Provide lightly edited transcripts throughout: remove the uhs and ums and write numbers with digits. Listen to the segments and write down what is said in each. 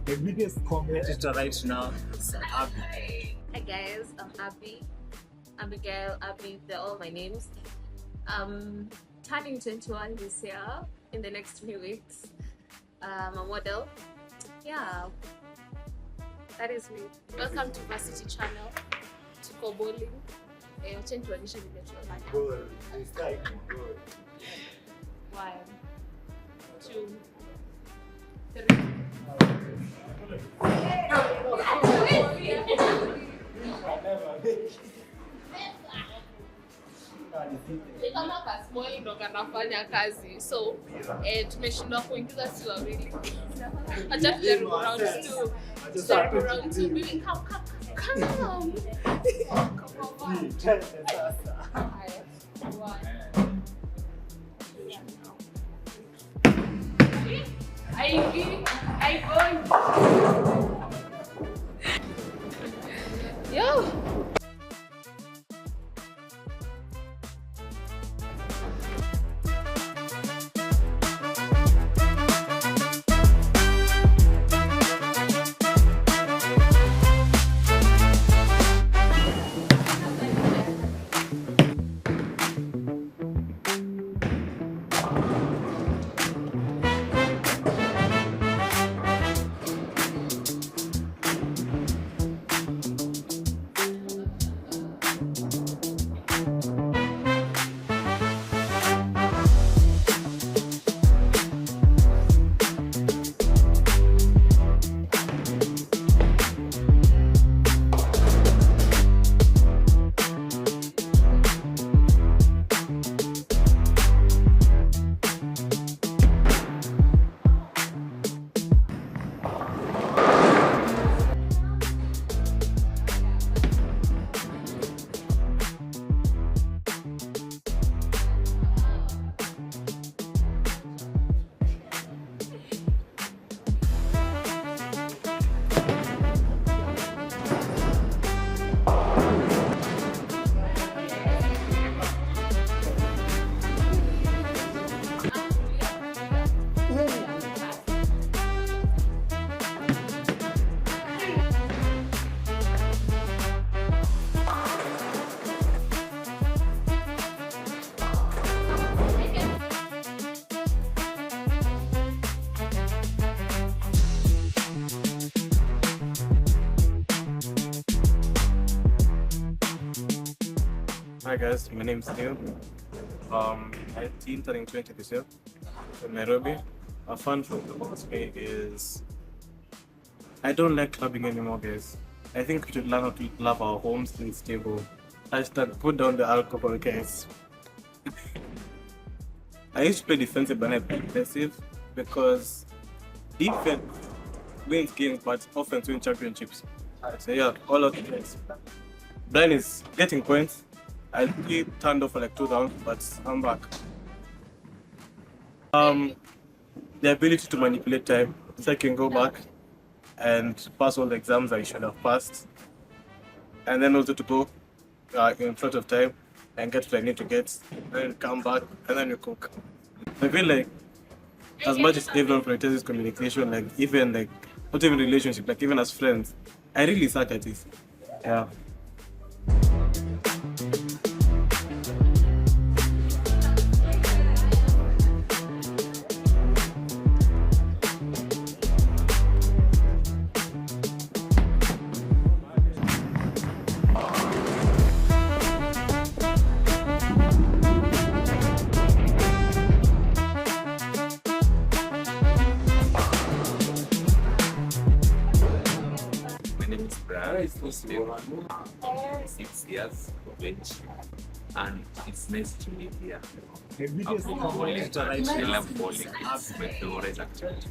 The biggest competitor right now is Abby. Hi guys, I'm Abby. Abigail, Abby, they're all my names. Turning 21 this year, in the next few weeks. I'm a model. Yeah, that is me. Welcome to Varcity channel, to go bowling. Change to audition in the Goal. It's like goal. 1, 2, 3. Kama kasmall ndo kanafanya kazi, so tumeshindwa kuingiza si wawili. Acha tujaribu round 2. Tujaribu round 2. Baby, come. I Yo. Hi guys, my name is Neil. 19, turning 20 this year in Nairobi. A fun fact about me is I don't like clubbing anymore, guys. I think we should learn how to love our homes and stable. Hashtag put down the alcohol, guys. I used to play defensive but not aggressive because defense wins games but offense wins championships. So yeah, all of the guys. Brian is getting points. I turned off for like 2 rounds, but I'm back. The ability to manipulate time, so I can go back and pass all the exams I should have passed, and then also to go in front of time and get what I need to get, and then come back, and then you cook. I feel like as much as everyone prioritizes communication, like even like not even relationship, like even as friends, I really suck at this. Yeah. It's 6 years of age, and it's nice to meet here. The biggest competitor right I now love bowling. It's my favorite activity.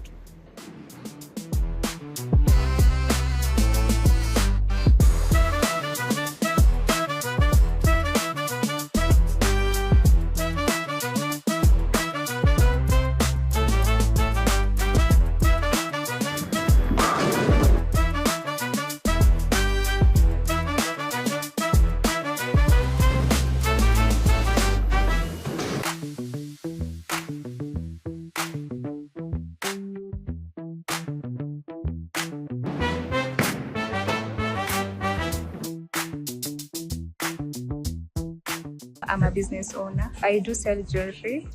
I'm a business owner. I do sell jewelry.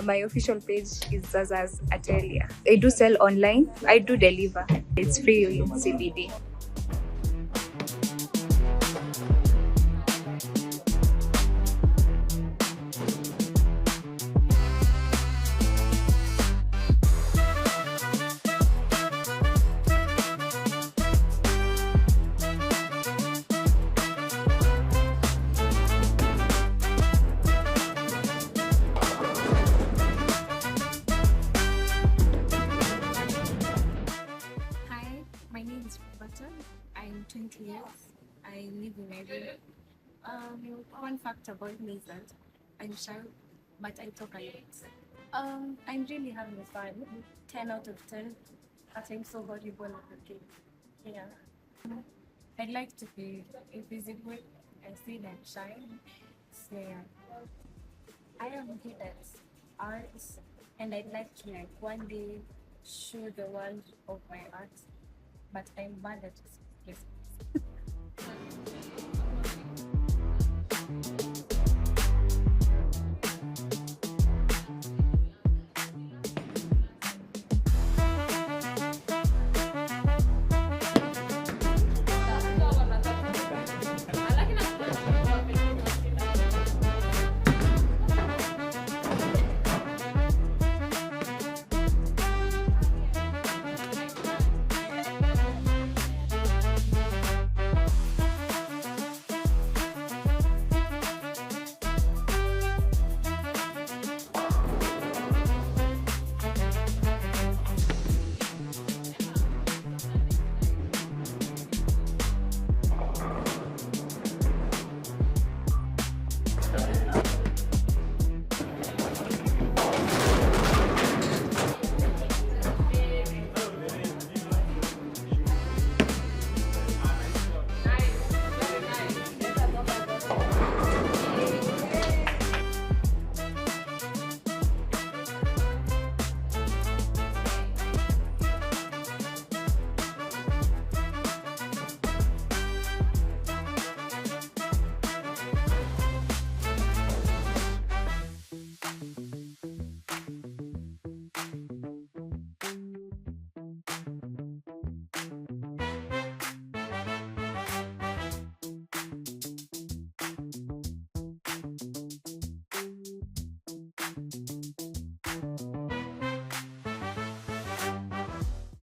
My official page is Zaza's Atelier. I do sell online. I do deliver. It's free in CBD. My name is Roberta. I'm 20 years. I live in Nairobi. One fact about me is that I'm shy, but I talk a lot. I'm really having fun. 10 out of 10. But I'm so horrible at the game. Yeah. I'd like to be invisible and see them shine. So yeah. I am good at art, and I'd like to one day show the world of my art. But I'm bad at it.